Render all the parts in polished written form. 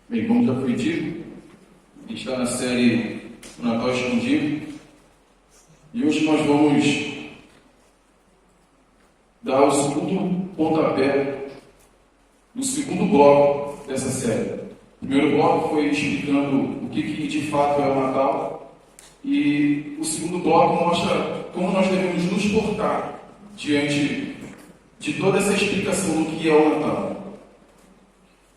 Bem, como já foi dito, a gente está na série O Natal Escondido e hoje nós vamos dar o segundo pontapé do segundo bloco dessa série. O primeiro bloco foi explicando o que de fato é o Natal e o segundo bloco mostra como nós devemos nos portar diante de toda essa explicação do que é o Natal.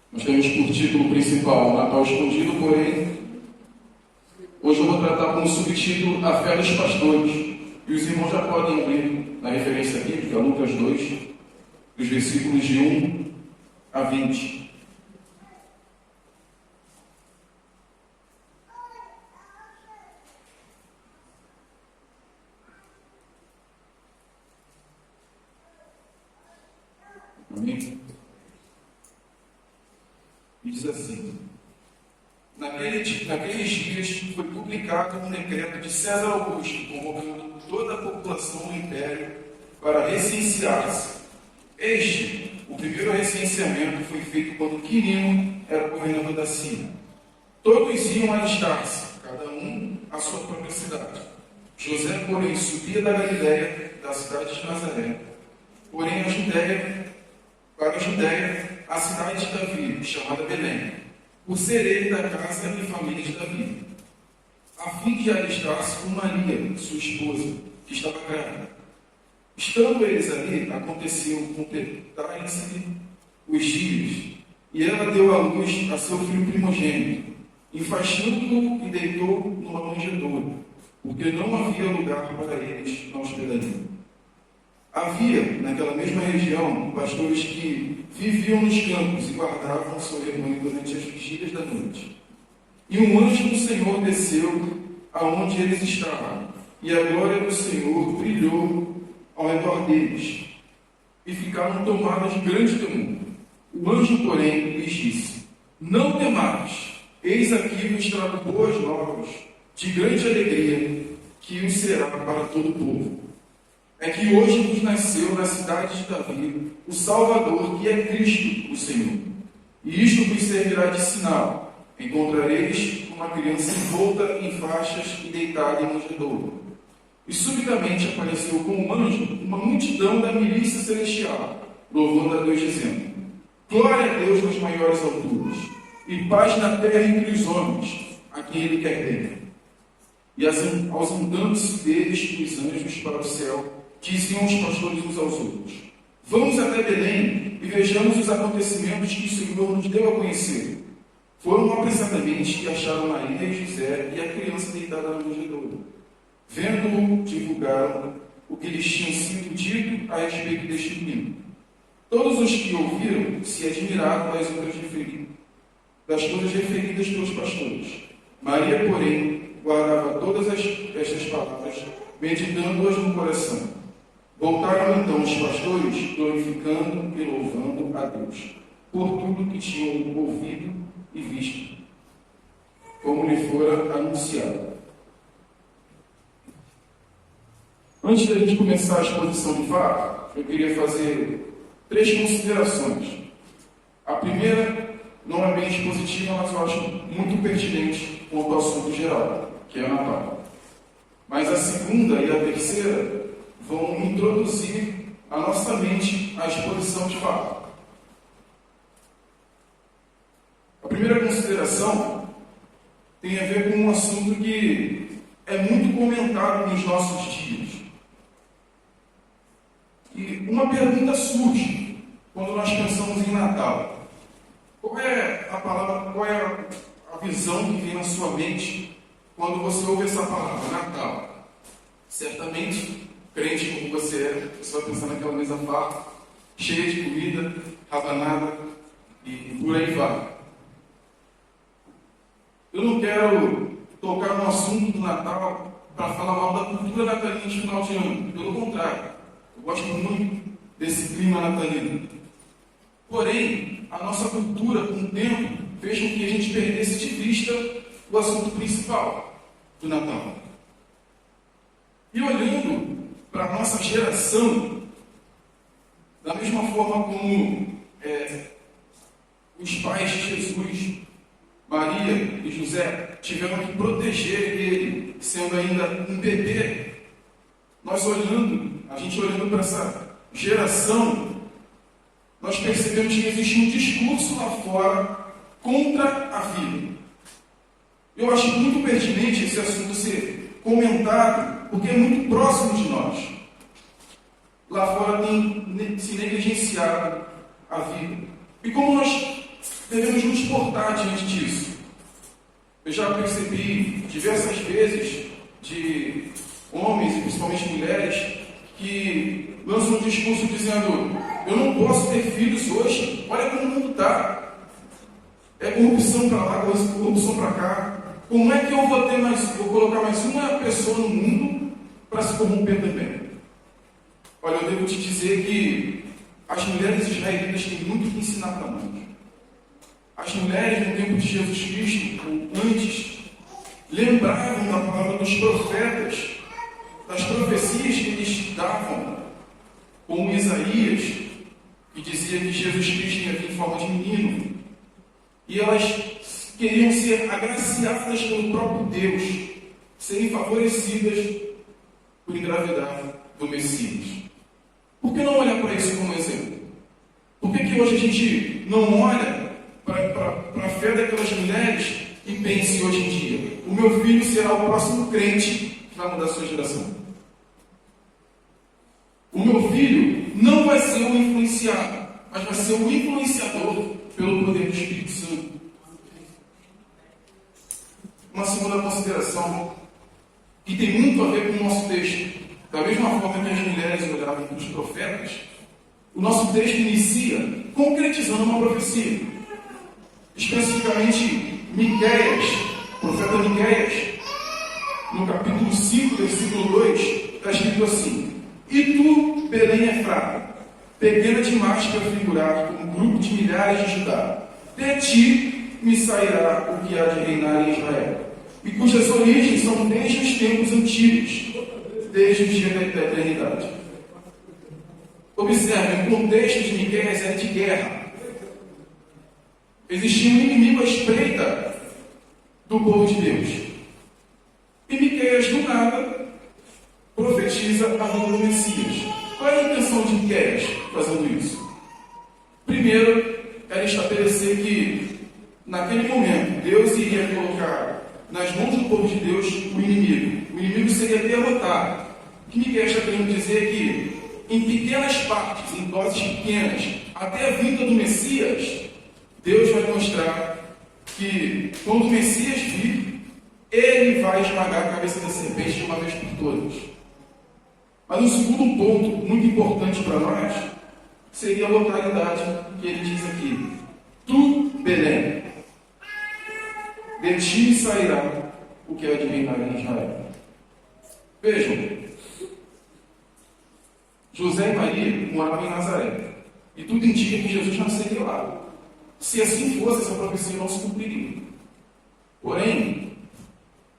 Nós temos por título principal o Natal Escondido, porém, hoje eu vou tratar como subtítulo A Fé dos Pastores. E os irmãos já podem ler na referência bíblica, Lucas 2, dos versículos de 1 a 20. Amém? E diz assim: Naqueles dias foi publicado um decreto de César Augusto, convocando toda a população do império para recensear-se. O primeiro recenseamento foi feito quando Quirino era governador da Síria. Todos iam alistar-se, cada um à sua própria cidade. José, porém, subia da Galiléia, da cidade de Nazaré, porém para a Judéia, a cidade de Davi, chamada Belém, por ser ele da casa e família de Davi, a fim de alistar-se com Maria, sua esposa, que estava grávida. Estando eles ali, aconteceu completarem-se os dias, e ela deu à luz a seu filho primogênito, enfaixando-o e deitou numa manjedoura, porque não havia lugar para eles na hospedaria. Havia, naquela mesma região, pastores que viviam nos campos e guardavam seu rebanho durante as vigílias da noite. E um anjo do Senhor desceu aonde eles estavam, e a glória do Senhor brilhou ao redor deles, e ficaram tomados de grande temor. O anjo, porém, lhes disse: Não temais, eis aqui vos trago boas novas, de grande alegria, que os será para todo o povo. É que hoje vos nasceu na cidade de Davi o Salvador, que é Cristo, o Senhor. E isto vos servirá de sinal: encontrareis uma criança envolta em faixas e deitada em manjedoura. E subitamente apareceu com um anjo uma multidão da milícia celestial, louvando a Deus, dizendo: Glória a Deus nas maiores alturas, e paz na terra entre os homens, a quem Ele quer bem. E ausentando-se deles os anjos para o céu, diziam os pastores uns aos outros: Vamos até Belém e vejamos os acontecimentos que o Senhor nos deu a conhecer. Foram apressadamente e acharam Maria e José e a criança deitada na manjedoura. Vendo-o, divulgaram o que lhes tinha sido dito a respeito deste menino. Todos os que ouviram se admiraram das coisas referidas pelos pastores. Maria, porém, guardava todas estas palavras, meditando-as no coração. Voltaram então os pastores, glorificando e louvando a Deus, por tudo que tinham ouvido e visto, como lhe fora anunciado. Antes da gente começar a exposição de fato, eu queria fazer 3 considerações. A primeira não é bem expositiva, mas eu acho muito pertinente quanto ao assunto geral, que é o Natal. Mas a segunda e a terceira vão introduzir a nossa mente à exposição de fato. A primeira consideração tem a ver com um assunto que é muito comentado nos nossos dias. E uma pergunta surge quando nós pensamos em Natal. Qual é a visão que vem na sua mente quando você ouve essa palavra, Natal? Certamente, crente como você é, você vai pensar naquela mesa farta, cheia de comida, rabanada e por aí vai. Eu não quero tocar no assunto do Natal para falar mal da cultura natalina de final de ano. Pelo contrário, eu gosto muito desse clima natalino. Porém, a nossa cultura, com o tempo, fez com que a gente perdesse de vista o assunto principal do Natal. E olhando para a nossa geração, da mesma forma como os pais de Jesus Maria e José tiveram que proteger ele, sendo ainda um bebê. A gente olhando para essa geração, nós percebemos que existe um discurso lá fora contra a vida. Eu acho muito pertinente esse assunto ser comentado, porque é muito próximo de nós. Lá fora tem se negligenciado a vida. E como nós devemos nos portar diante disso? Eu já percebi diversas vezes de homens, e principalmente mulheres, que lançam um discurso dizendo: eu não posso ter filhos hoje, olha como o mundo está. É corrupção para lá, corrupção para cá. Como é que eu vou colocar mais uma pessoa no mundo para se corromper também? Olha, eu devo te dizer que as mulheres israelitas têm muito que ensinar para nós. As mulheres no tempo de Jesus Cristo, ou antes, lembravam da palavra dos profetas, das profecias que eles davam, como Isaías, que dizia que Jesus Cristo ia vir em forma de menino. E elas queriam ser agraciadas pelo próprio Deus, serem favorecidas por engravidar do Messias. Por que não olhar para isso como exemplo? Por que hoje a gente não olha para a fé daquelas mulheres e pense hoje em dia: o meu filho será o próximo crente que vai mudar a sua geração? O meu filho não vai ser o influenciado, mas vai ser o influenciador pelo poder do Espírito Santo. Uma segunda consideração, que tem muito a ver com o nosso texto. Da mesma forma que as mulheres olhavam para os profetas, o nosso texto inicia concretizando uma profecia. Especificamente, Miqueias, profeta Miqueias, no capítulo 5, versículo 2, está escrito assim: e tu, Belém Efrata, pequena demais para figurar com um grupo de milhares de Judá, de ti me sairá o que há de reinar em Israel, e cujas origens são desde os tempos antigos, desde o dia da eternidade. Observe, o contexto de Miqueias era de guerra. Existia um inimigo à espreita do povo de Deus. E Miqueias, do nada, profetiza a vinda do Messias. Qual é a intenção de Miqueias fazendo isso? Primeiro, era estabelecer que, naquele momento, Deus iria colocar nas mãos do povo de Deus o inimigo. O inimigo seria derrotado. O que Miqueias está querendo dizer é que, em pequenas partes, em doses pequenas, até a vinda do Messias, Deus vai mostrar que, quando o Messias vir, ele vai esmagar a cabeça da serpente de uma vez por todas. Mas um segundo ponto, muito importante para nós, seria a localidade que ele diz aqui: tu, Belém, de ti sairá o que há de reinar em Israel. Vejam, José e Maria moravam em Nazaré, e tudo indica que Jesus nasceria lá. Se assim fosse, essa profecia não se cumpriria. Porém,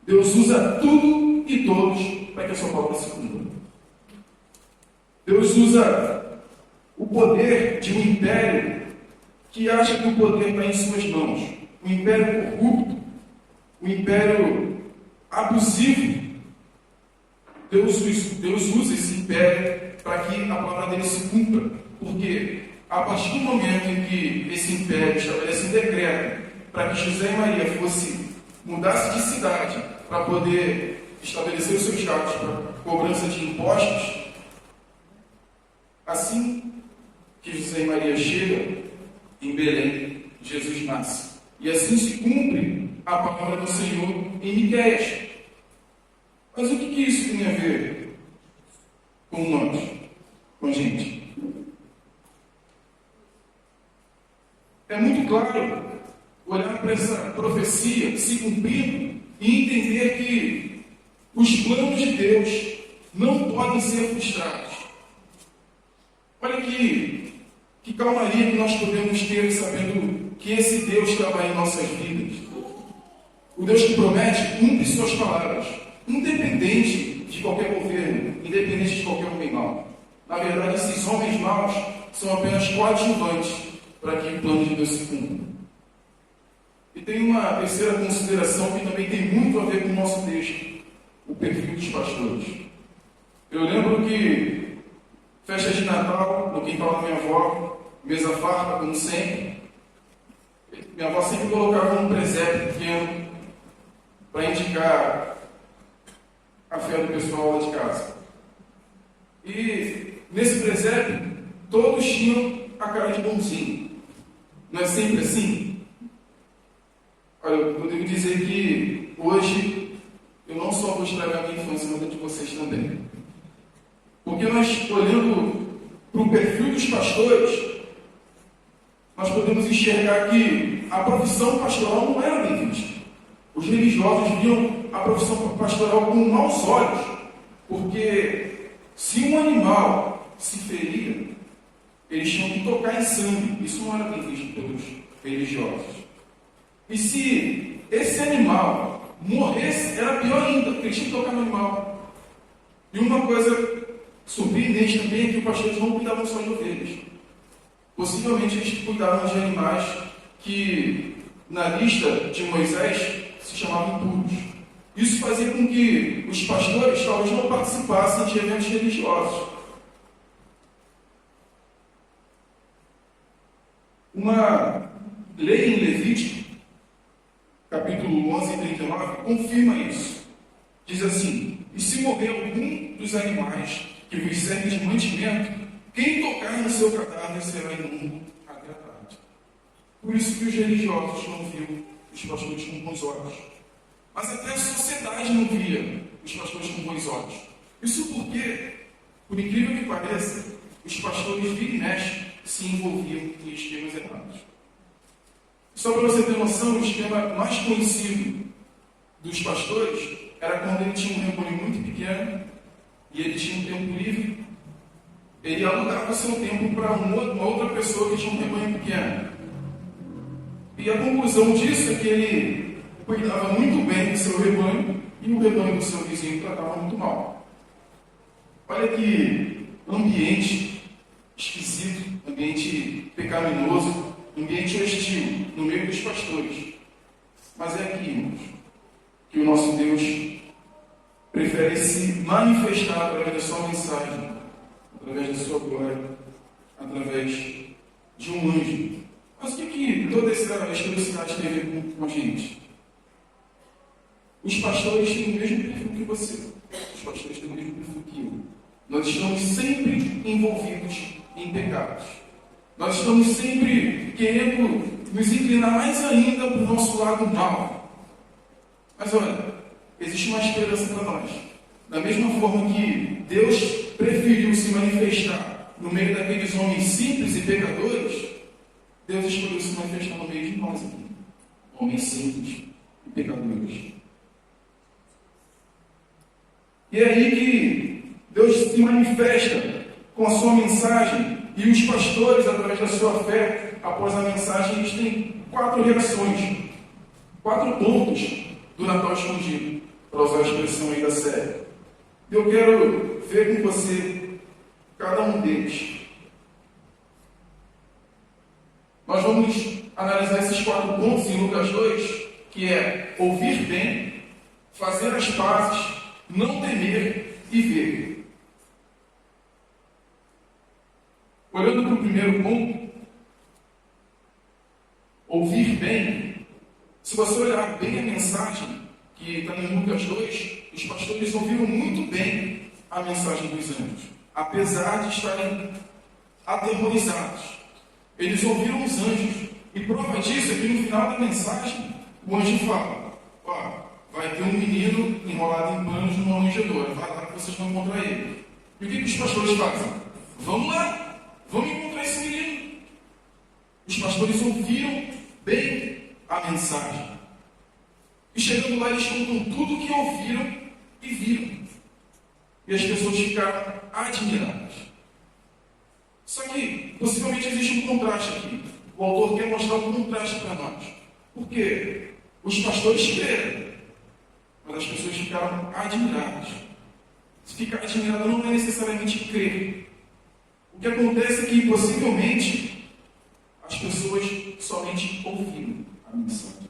Deus usa tudo e todos para que a sua palavra se cumpra. Deus usa o poder de um império que acha que o poder está em suas mãos. Um império corrupto, um império abusivo. Deus usa esse império para que a palavra dele se cumpra. Porque a partir do momento em que esse império estabelece um decreto para que José e Maria mudassem de cidade para poder estabelecer os seus cargos para cobrança de impostos, assim que José e Maria chegam em Belém, Jesus nasce. E assim se cumpre a palavra do Senhor em Miqueias. Mas o que isso tem a ver com nós, com a gente? É muito claro olhar para essa profecia se cumprindo e entender que os planos de Deus não podem ser frustrados. Olha que calmaria que nós podemos ter sabendo que esse Deus trabalha em nossas vidas. O Deus que promete cumpre suas palavras, independente de qualquer governo, independente de qualquer homem mau. Na verdade, esses homens maus são apenas coadjuvantes para que o plano de Deus se cumpra. E tem uma terceira consideração que também tem muito a ver com o nosso texto, o perfil dos pastores. Eu lembro que festa de Natal, no quintal da minha avó, mesa farta, como sempre, minha avó sempre colocava um presépio pequeno para indicar a fé do pessoal lá de casa. E nesse presépio, todos tinham a cara de bonzinho. Não é sempre assim? Olha, eu devo dizer que hoje eu não só vou estragar a minha infância, mas a de vocês também. Porque nós, olhando para o perfil dos pastores, nós podemos enxergar que a profissão pastoral não era bem vista. Os religiosos viam a profissão pastoral com maus olhos, porque se um animal se feria, eles tinham que tocar em sangue. Isso não era bem visto pelos religiosos. E se esse animal morresse, era pior ainda, porque eles tinham que tocar no animal. E uma coisa surpreendente também é que os pastores não cuidavam só de ovelhas. Possivelmente eles cuidavam de animais que, na lista de Moisés, se chamavam impuros. Isso fazia com que os pastores talvez não participassem de eventos religiosos. Uma lei em Levítico, capítulo 11 e 39, confirma isso. Diz assim: e se morrer algum dos animais que vos servem de mantimento, quem tocar no seu cadáver será imundo até a tarde. Por isso que os religiosos não viam os pastores com bons olhos. Mas até a sociedade não via os pastores com bons olhos. Isso porque, por incrível que pareça, os pastores vira e mexe se envolviam em esquemas errados. Só para você ter noção, o esquema mais conhecido dos pastores era quando ele tinha um rebanho muito pequeno e ele tinha um tempo livre, ele alugava o seu tempo para uma outra pessoa que tinha um rebanho pequeno. E a conclusão disso é que ele cuidava muito bem do seu rebanho e o rebanho do seu vizinho tratava muito mal. Olha que ambiente esquisito, ambiente pecaminoso, ambiente hostil no meio dos pastores. Mas é aqui, irmãos, que o nosso Deus prefere se manifestar através da sua mensagem, através da sua glória, através de um anjo. Mas o que toda essa historicidade tem a ver com a gente? Os pastores têm o mesmo perfil que você. Os pastores têm o mesmo perfil que eu. Nós estamos sempre envolvidos em pecados. Nós estamos sempre querendo nos inclinar mais ainda para o nosso lado mal. Mas olha, existe uma esperança para nós. Da mesma forma que Deus preferiu se manifestar no meio daqueles homens simples e pecadores, Deus escolheu se manifestar no meio de nós aqui. Homens simples e pecadores. E é aí que Deus se manifesta com a sua mensagem, e os pastores, através da sua fé, após a mensagem, eles têm 4 reações, 4 pontos do Natal escondido, para usar a expressão aí da série. Eu quero ver com você cada um deles. Nós vamos analisar esses 4 pontos em Lucas 2, que é ouvir bem, fazer as pazes, não temer e ver. Olhando para o primeiro ponto, ouvir bem. Se você olhar bem a mensagem que está em Lucas 2, os pastores ouviram muito bem a mensagem dos anjos, apesar de estarem aterrorizados. Eles ouviram os anjos, e prova disso é que no final da mensagem, o anjo fala: vai ter um menino enrolado em panos numa manjedoura, vai lá que vocês vão encontrar ele. E o que os pastores fazem? Vamos lá! Vamos encontrar esse menino. Os pastores ouviram bem a mensagem. E chegando lá, eles contam tudo o que ouviram e viram. E as pessoas ficaram admiradas. Só que, possivelmente, existe um contraste aqui. O autor quer mostrar um contraste para nós. Por quê? Os pastores creram, mas as pessoas ficaram admiradas. Se ficar admirado não é necessariamente crer. O que acontece é que, possivelmente, as pessoas somente ouviram a mensagem.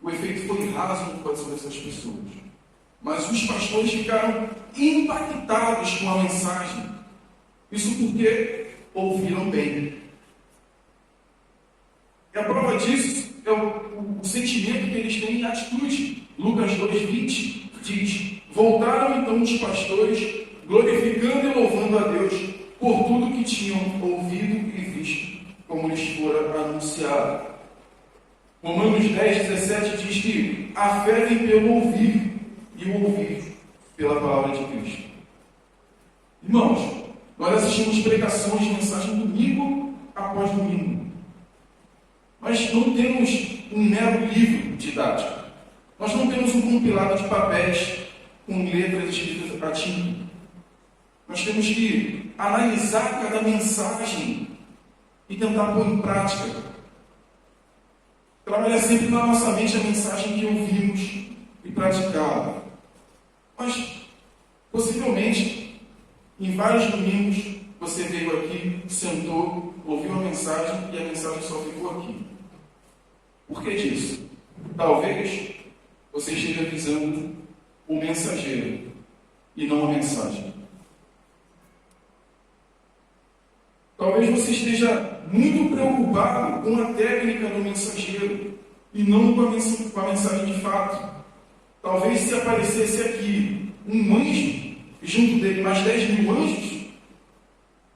o efeito foi raso no coração dessas pessoas. Mas os pastores ficaram impactados com a mensagem. Isso porque ouviram bem. E a prova disso é o sentimento que eles têm em atitude. Lucas 2:20 diz: voltaram então os pastores, glorificando e louvando a Deus por tudo que tinham ouvido e visto, como lhes fora anunciado. Romanos 10:17 diz que a fé vem pelo ouvir, e o ouvir pela palavra de Cristo. Irmãos, nós assistimos pregações de mensagem domingo após domingo. Nós não temos um mero livro didático. Nós não temos um compilado de papéis com letras escritas a tinta. Nós temos que analisar cada mensagem e tentar pôr em prática. Trabalhar sempre na nossa mente a mensagem que ouvimos e praticá-la. Mas, possivelmente, em vários domingos, você veio aqui, sentou, ouviu a mensagem e a mensagem só ficou aqui. Por que disso? Talvez você esteja visando o mensageiro e não a mensagem. Talvez você esteja muito preocupado com a técnica do mensageiro e não com a mensagem de fato. Talvez se aparecesse aqui um anjo e junto dele mais 10.000 anjos,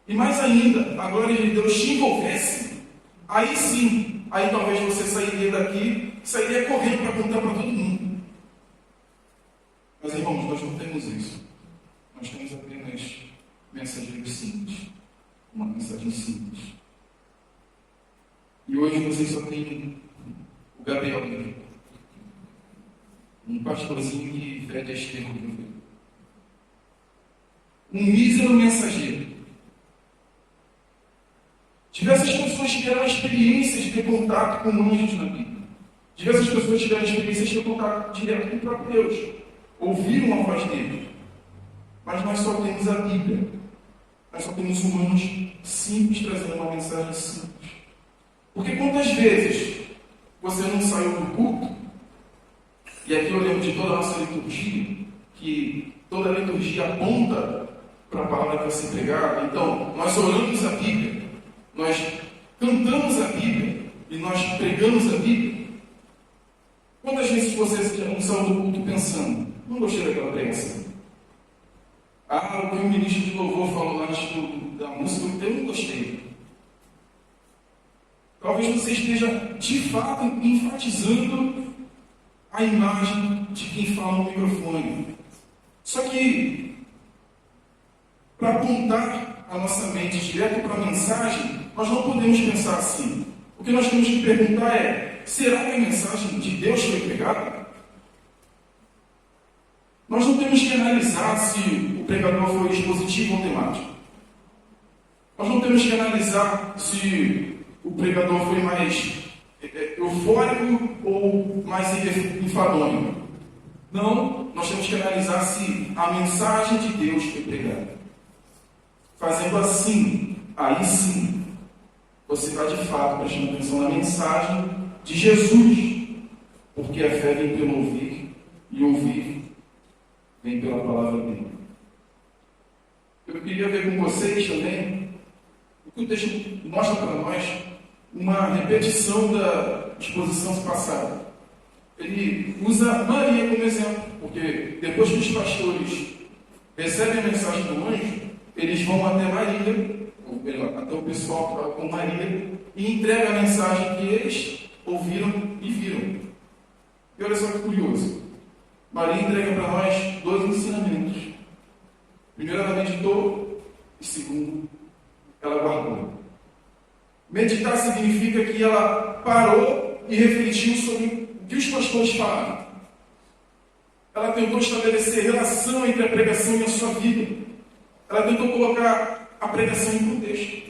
e mais ainda, a glória de Deus te envolvesse, aí sim, aí talvez você sairia daqui, sairia correndo para contar para todo mundo. Mas irmãos, nós não temos isso. Nós temos apenas mensageiros simples. Uma mensagem simples. E hoje vocês só têm o Gabriel, um pastorzinho que fede a esterco. Um mísero mensageiro. Diversas pessoas tiveram a experiência de ter contato com anjos na Bíblia. Diversas pessoas tiveram a experiência de ter contato direto com o próprio Deus. Ouviram a voz dele. Mas nós só temos a Bíblia. Nós só temos humanos simples trazendo uma mensagem simples. Porque quantas vezes você não saiu do culto, e aqui eu lembro de toda a nossa liturgia, que toda a liturgia aponta para a palavra que vai ser pregada. Então, nós oramos a Bíblia, nós cantamos a Bíblia e nós pregamos a Bíblia. Quantas vezes você não saiu do culto pensando, não gostei daquela pregação? O que o ministro de louvor falou antes da música, eu não gostei. Talvez você esteja, de fato, enfatizando a imagem de quem fala no microfone. Só que, para apontar a nossa mente direto para a mensagem, nós não podemos pensar assim. O que nós temos que perguntar é: será que a mensagem de Deus foi pregada? Nós não temos que analisar se o pregador foi expositivo ou temático. Nós não temos que analisar se o pregador foi mais eufórico ou mais enfadonho. Não, nós temos que analisar se a mensagem de Deus foi pregada. Fazendo assim, aí sim, você está de fato prestando atenção na mensagem de Jesus. Porque a fé vem pelo ouvir e ouvir vem pela palavra dele. Eu queria ver com vocês também o que o texto mostra para nós, uma repetição da exposição passada. Ele usa Maria como exemplo, porque depois que os pastores recebem a mensagem do anjo, eles vão até Maria, ou melhor, até o pessoal que estava com Maria, e entregam a mensagem que eles ouviram e viram. E olha só que curioso. Maria entrega para nós 2 ensinamentos. Primeiro, ela meditou, e segundo, ela guardou. Meditar significa que ela parou e refletiu sobre o que os pastores falaram. Ela tentou estabelecer relação entre a pregação e a sua vida. Ela tentou colocar a pregação em contexto.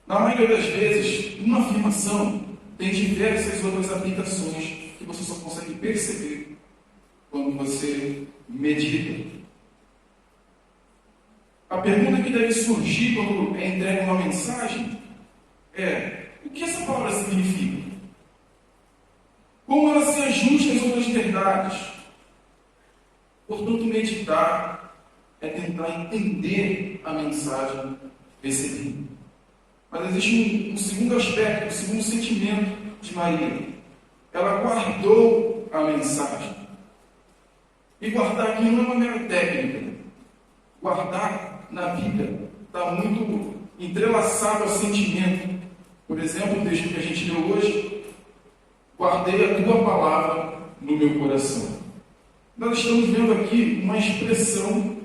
Na maioria das vezes, uma afirmação tem diversas outras aplicações que você só consegue perceber quando você medita. A pergunta que deve surgir quando é entregue uma mensagem é: o que essa palavra significa? como ela se ajusta às outras verdades. Portanto, meditar é tentar entender a mensagem recebida. Mas existe um segundo aspecto, um segundo sentimento de Maria. Ela guardou a mensagem. E guardar aqui não é uma mera técnica. Guardar na vida está muito entrelaçado ao sentimento. Por exemplo, o texto que a gente leu hoje: guardei a tua palavra no meu coração. Nós estamos vendo aqui uma expressão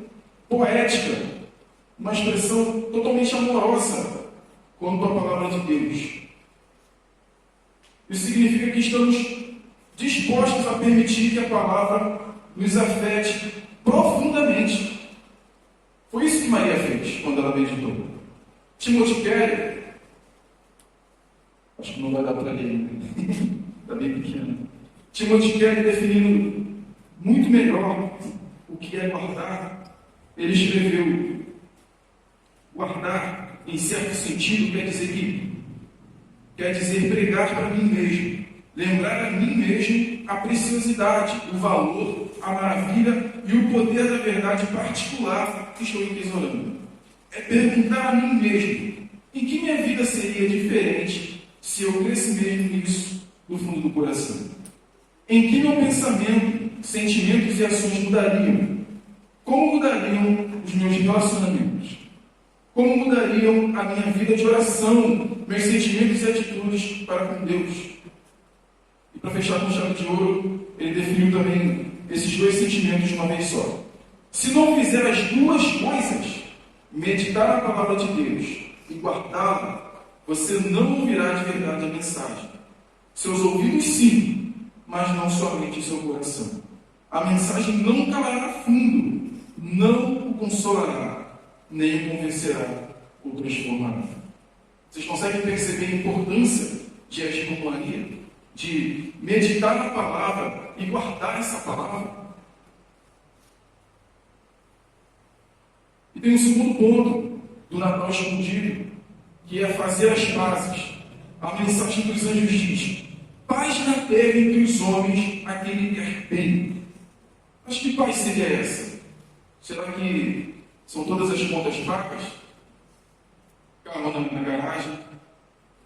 poética, uma expressão totalmente amorosa quanto à palavra de Deus. Isso significa que estamos dispostos a permitir que a palavra nos afete profundamente. Foi isso que Maria fez quando ela meditou. Timothy Keller, acho que não vai dar para ler ainda, está bem pequeno. Timothy Keller, definindo muito melhor o que é guardar, ele escreveu: guardar, em certo sentido, quer dizer pregar para mim mesmo, lembrar a mim mesmo a preciosidade, o valor, a maravilha e o poder da verdade particular que estou entesourando. É perguntar a mim mesmo: em que minha vida seria diferente se eu cresce mesmo nisso do fundo do coração? Em que meu pensamento, sentimentos e ações mudariam? Como mudariam os meus relacionamentos? Como mudariam a minha vida de oração, meus sentimentos e atitudes para com Deus? E para fechar com chave de ouro, ele definiu também esses dois sentimentos de uma vez só. Se não fizer as duas coisas, meditar na palavra de Deus e guardá-la, você não ouvirá de verdade a mensagem. Seus ouvidos sim, mas não somente seu coração. A mensagem não calará fundo, não o consolará, nem o convencerá ou transformará. Vocês conseguem perceber a importância de agir como Maria? De meditar na palavra e guardar essa palavra? E tem um segundo ponto do Natal escondido, que é fazer as pazes. A mensagem dos anjos diz: paz na terra entre os homens a quem lhe quer bem. Mas que paz seria essa? Será que são todas as contas pagas? Carro na garagem,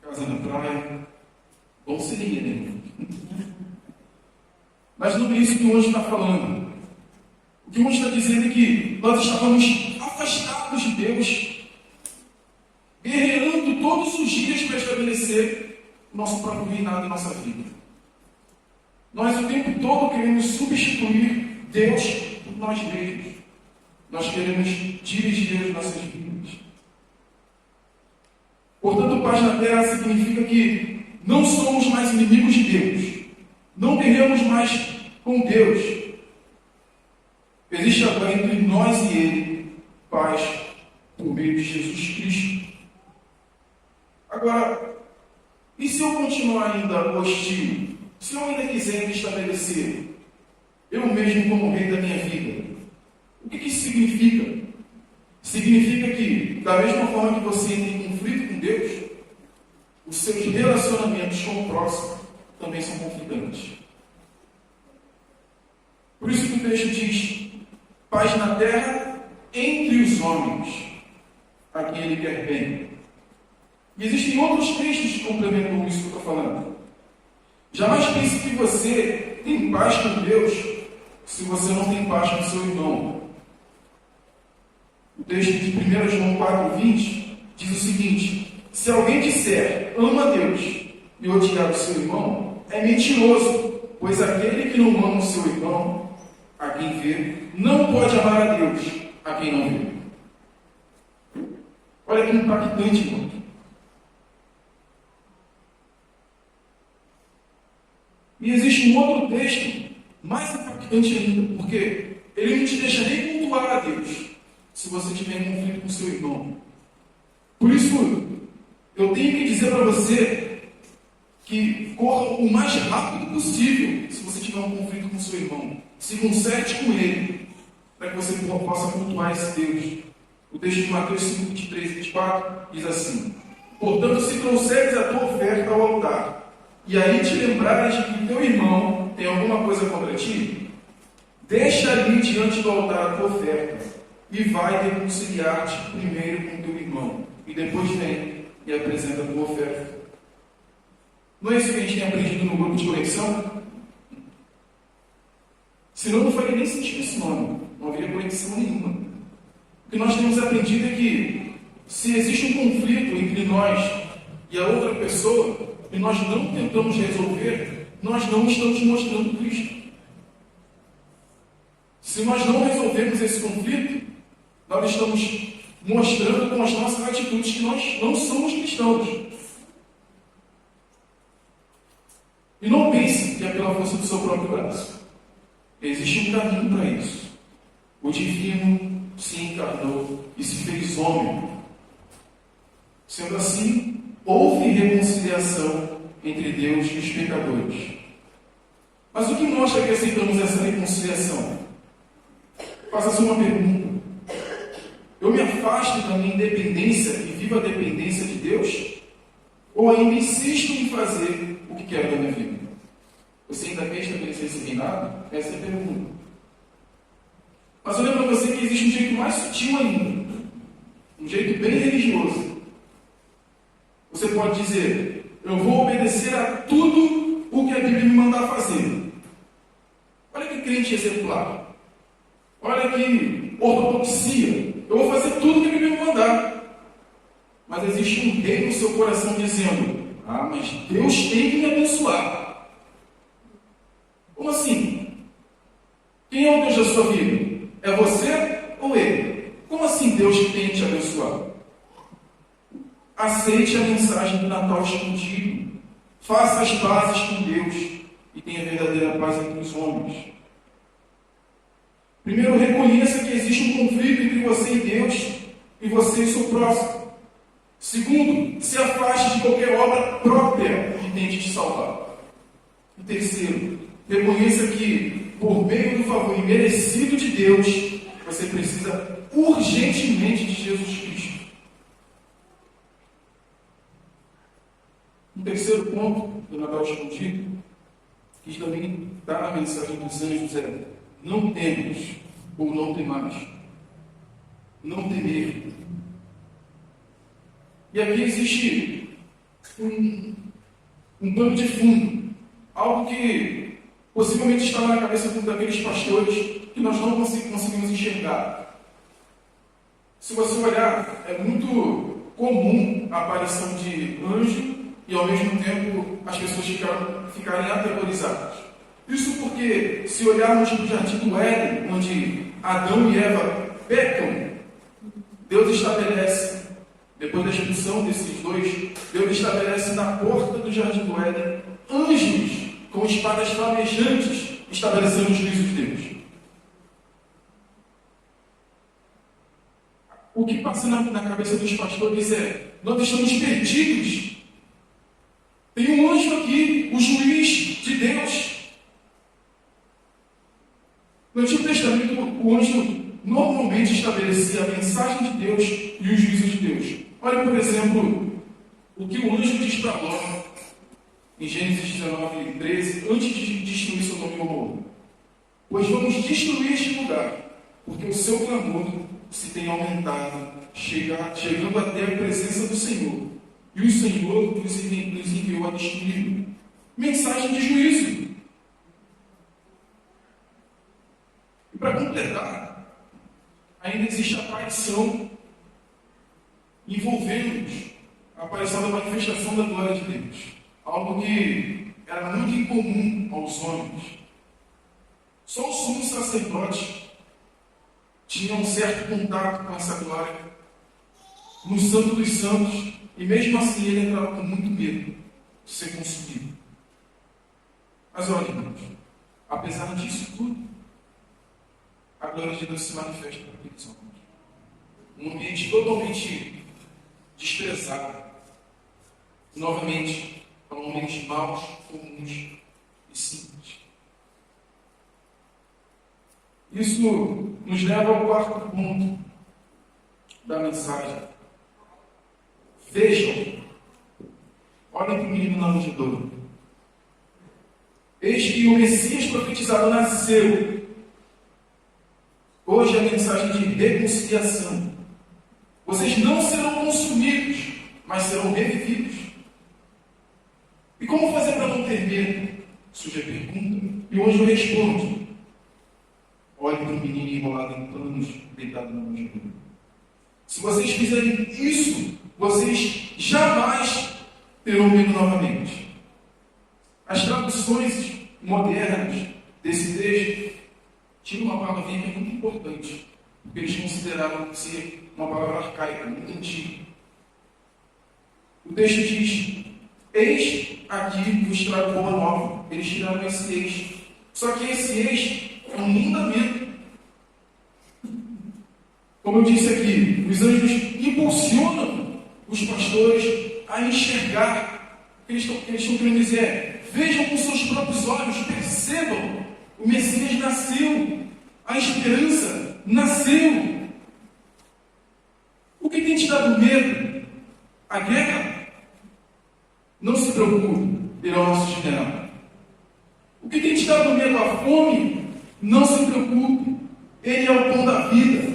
casa na praia? Bom seria, né? Mas não é isso que o anjo está falando. O que o anjo está dizendo é que nós estávamos afastados de Deus, guerreando todos os dias para estabelecer o nosso próprio reinado em nossa vida. Nós o tempo todo queremos substituir Deus por nós mesmos. Nós queremos dirigir as nossas vidas. Portanto, paz na terra significa que não somos mais inimigos de Deus. Não guerreamos mais com Deus. Existe agora entre nós e Ele paz por meio de Jesus Cristo. Agora, e se eu continuar ainda hostil? Se eu ainda quiser me estabelecer eu mesmo como rei da minha vida? O que isso significa? Significa que, da mesma forma que você entra em conflito com Deus, os seus relacionamentos com o próximo também são conflitantes. Por isso que o texto diz: paz na terra entre os homens a quem Ele quer bem. E existem outros textos que complementam isso que eu estou falando. Jamais pense que você tem paz com Deus se você não tem paz com seu irmão. O texto de 1 João 4,20 diz o seguinte: se alguém disser ama a Deus e odiar o seu irmão, é mentiroso, pois aquele que não ama o seu irmão, a quem vê, não pode amar a Deus, a quem não vê. Olha que impactante, irmão. E existe um outro texto mais impactante ainda, porque ele não te deixa nem cultuar a Deus se você tiver em conflito com seu irmão. Por isso, eu tenho que dizer para você que corra o mais rápido possível se você tiver um conflito com seu irmão. Se conserte com ele, para que você possa cultuar esse Deus. O texto de Mateus 5, 23 e 24 diz assim: portanto, se trouxeres a tua oferta ao altar, e aí te lembrares de que teu irmão tem alguma coisa contra ti, deixa ali diante do altar a tua oferta e vai reconciliar-te primeiro com teu irmão, e depois vem e apresenta a tua oferta. Não é isso que a gente tem aprendido no grupo de conexão? Senão não faria nem sentido esse nome, não haveria conexão nenhuma. O que nós temos aprendido é que se existe um conflito entre nós e a outra pessoa, e nós não tentamos resolver, nós não estamos mostrando Cristo. Se nós não resolvermos esse conflito, nós estamos mostrando com as nossas atitudes que nós não somos cristãos. E não pense que é pela força do seu próprio braço. Existe um caminho para isso. O divino se encarnou e se fez homem. Sendo assim, houve reconciliação entre Deus e os pecadores. Mas o que mostra que aceitamos essa reconciliação? Faça-se uma pergunta. Eu me afasto da minha independência e vivo a dependência de Deus? Ou ainda insisto em fazer o que quero da minha vida? Você ainda quer estabelecer esse reinado? Essa é a pergunta. Mas eu lembro para você que existe um jeito mais sutil ainda. Um jeito bem religioso. Você pode dizer: eu vou obedecer a tudo o que a Bíblia me mandar fazer. Olha que crente exemplar. Olha que ortodoxia. Eu vou fazer tudo o que a Bíblia me mandar. Mas existe um rei no seu coração dizendo: ah, mas Deus tem que me abençoar. Como assim? Quem é o Deus da sua vida? É você ou Ele? Como assim Deus tem que te abençoar? Aceite a mensagem do Natal escondido. Faça as pazes com Deus e tenha verdadeira paz entre os homens. Primeiro, reconheça que existe um conflito entre você e Deus e você e seu próximo. Segundo, se afaste de qualquer obra própria que tente te salvar. E terceiro, reconheça que, por meio do favor imerecido de Deus, você precisa urgentemente de Jesus Cristo. Um terceiro ponto do Natal escondido, que também está na mensagem dos anjos, é: não temos ou não temais. Não temer. E aqui existe um pano de fundo, algo que possivelmente está na cabeça daqueles pastores que nós não conseguimos enxergar. Se você olhar, é muito comum a aparição de anjo e ao mesmo tempo as pessoas ficarem aterrorizadas. Isso porque, se olharmos para o jardim do Éden, onde Adão e Eva pecam, Deus estabelece, depois da expulsão desses dois, Deus estabelece na porta do jardim do Éden anjos com espadas flamejantes, estabelecendo o juízo de Deus. O que passa na cabeça dos pastores é: nós estamos perdidos. Tem um anjo aqui, o juiz de Deus. No Antigo Testamento, o anjo normalmente estabelecia a mensagem de Deus e o juízo de Deus. Olha, por exemplo, o que o anjo diz para Ló, em Gênesis 19, 13, antes de destruir Sodoma e Gomorra: pois vamos destruir este lugar, porque o seu clamor se tem aumentado, chegando até a presença do Senhor, e o Senhor nos enviou a destruí-lo. Mensagem de juízo. E para completar, ainda existe a aparição envolvendo-nos, a aparição da manifestação da glória de Deus. Algo que era muito incomum aos homens. Só o sumo sacerdote tinha um certo contato com essa glória no Santo dos Santos, e mesmo assim ele entrava com muito medo de ser consumido. Mas olha, irmãos, apesar disso tudo, a glória de Deus se manifesta para aqueles homens. Um ambiente totalmente desprezado. Novamente, para homens maus, comuns e simples. Isso nos leva ao quarto ponto da mensagem. Vejam, olhem para o menino na manjedoura. Eis que o Messias profetizado nasceu. Hoje é a mensagem de reconciliação. Vocês não serão consumidos, mas serão revividos. E como fazer para não ter medo? Surge a pergunta. E o anjo responde: olhe para o menino enrolado em panos, deitado na manjedoura. Se vocês fizerem isso, vocês jamais terão medo novamente. As traduções modernas desse texto tiram uma palavrinha que é muito importante, porque eles consideravam ser uma palavra arcaica, muito antiga. O texto diz: eis aqui vos trago boa nova. Eles tiraram esse eis. Só que esse eis é um mandamento. Como eu disse aqui, os anjos impulsionam os pastores a enxergar. O que eles estão querendo dizer é: vejam com seus próprios olhos, percebam, o Messias nasceu, a esperança nasceu. O que tem te dado medo? A guerra? Não se preocupe, ele é o nosso general. O que tem te dado medo? A fome? Não se preocupe, ele é o pão da vida.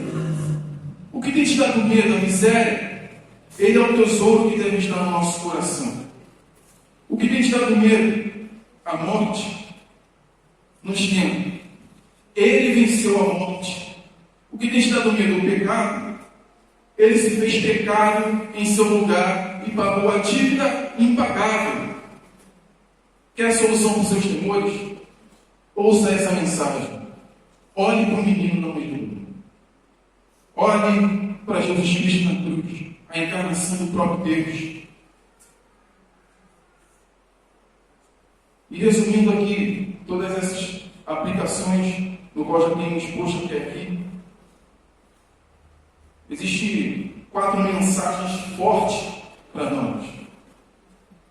O que tem te dado medo? A miséria? Ele é o tesouro que deve estar no nosso coração. O que tem te dado medo? A morte? Nos tempos. Ele venceu a morte. O que tem te dado medo? O pecado? Ele se fez pecado em seu lugar e pagou a dívida impagável. Quer a solução para os seus temores? Ouça essa mensagem. Olhe para o menino na manjedoura. Olhe para Jesus Cristo na cruz, a encarnação do próprio Deus. E resumindo aqui todas essas aplicações no qual já temos exposto até aqui, existem 4 mensagens fortes para nós.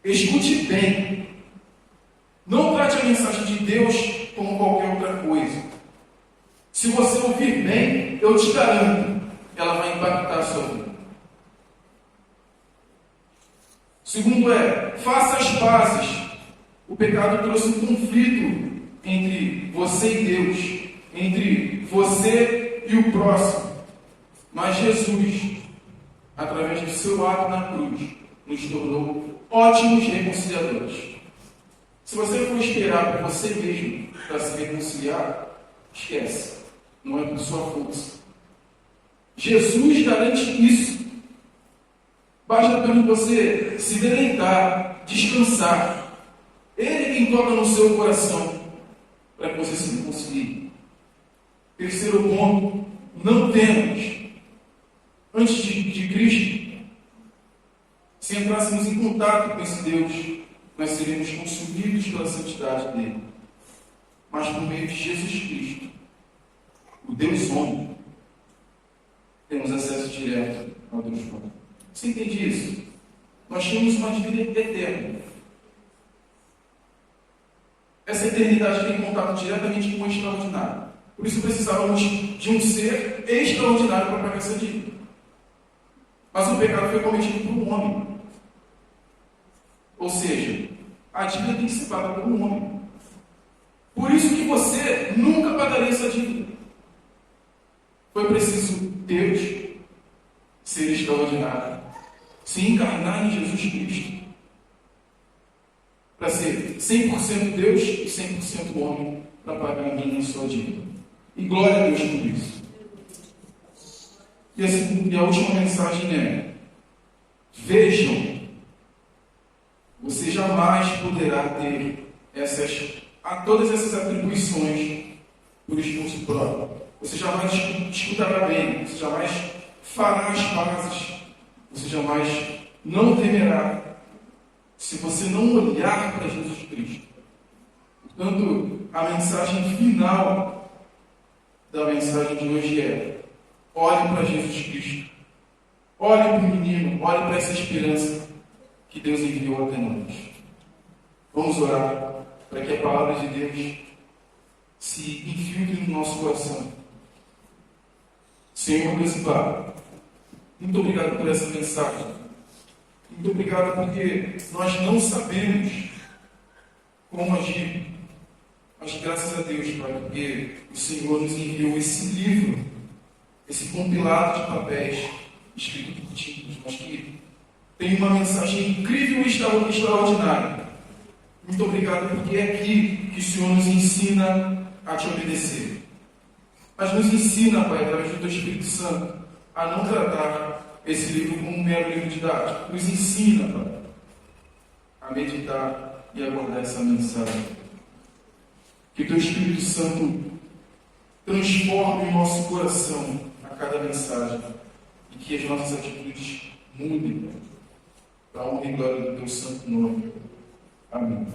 Escute bem. Não trate a mensagem de Deus como qualquer outra coisa. Se você ouvir bem, eu te garanto, ela vai impactar a sua vida. Segundo faça as pazes. O pecado trouxe um conflito entre você e Deus, entre você e o próximo. Mas Jesus, através do seu ato na cruz, nos tornou ótimos reconciliadores. Se você for esperar por você mesmo para se reconciliar, esquece. Não é por sua força. Jesus garante isso. Basta apenas você se deleitar, descansar. Ele é quem toca no seu coração para que você se reconcilie. Terceiro ponto: não temos. Antes de Cristo, se entrássemos em contato com esse Deus, nós seríamos consumidos pela santidade dele. Mas por meio de Jesus Cristo, o Deus homem, temos acesso direto ao Deus Pai. Você entende isso? Nós temos uma vida eterna. Essa eternidade tem contato diretamente com o extraordinário. Por isso precisávamos de um ser extraordinário para pagar essa dívida. Mas o pecado foi cometido por um homem. Ou seja, a dívida tem que ser paga por um homem. Por isso que você nunca pagaria essa dívida. Foi preciso Deus ser extraordinário, se encarnar em Jesus Cristo, para ser 100% Deus e 100% homem, para pagar a minha e a sua dívida. E glória a Deus por isso. E a última mensagem é: vejam, você jamais poderá ter todas essas atribuições por esforço próprio. Você jamais escutará bem, você jamais fará as pazes, você jamais não temerá, se você não olhar para Jesus Cristo. Portanto, a mensagem final da mensagem de hoje é: olhe para Jesus Cristo. Olhe para o menino, olhe para essa esperança que Deus enviou até nós. Vamos orar para que a palavra de Deus se infiltre no nosso coração. Senhor Deus e Pai, muito obrigado por essa mensagem. Muito obrigado porque nós não sabemos como agir. Mas graças a Deus, Pai, porque o Senhor nos enviou esse livro, esse compilado de papéis, escrito por tintas, mas que tem uma mensagem incrível e extraordinária. Muito obrigado, porque é aqui que o Senhor nos ensina a te obedecer. Mas nos ensina, Pai, através do Teu Espírito Santo, a não tratar esse livro como um mero livro didático. Nos ensina, Pai, a meditar e a guardar essa mensagem. Que o Teu Espírito Santo transforme o nosso coração a cada mensagem e que as nossas atitudes mudem para a honra e glória do Teu santo nome. Amém.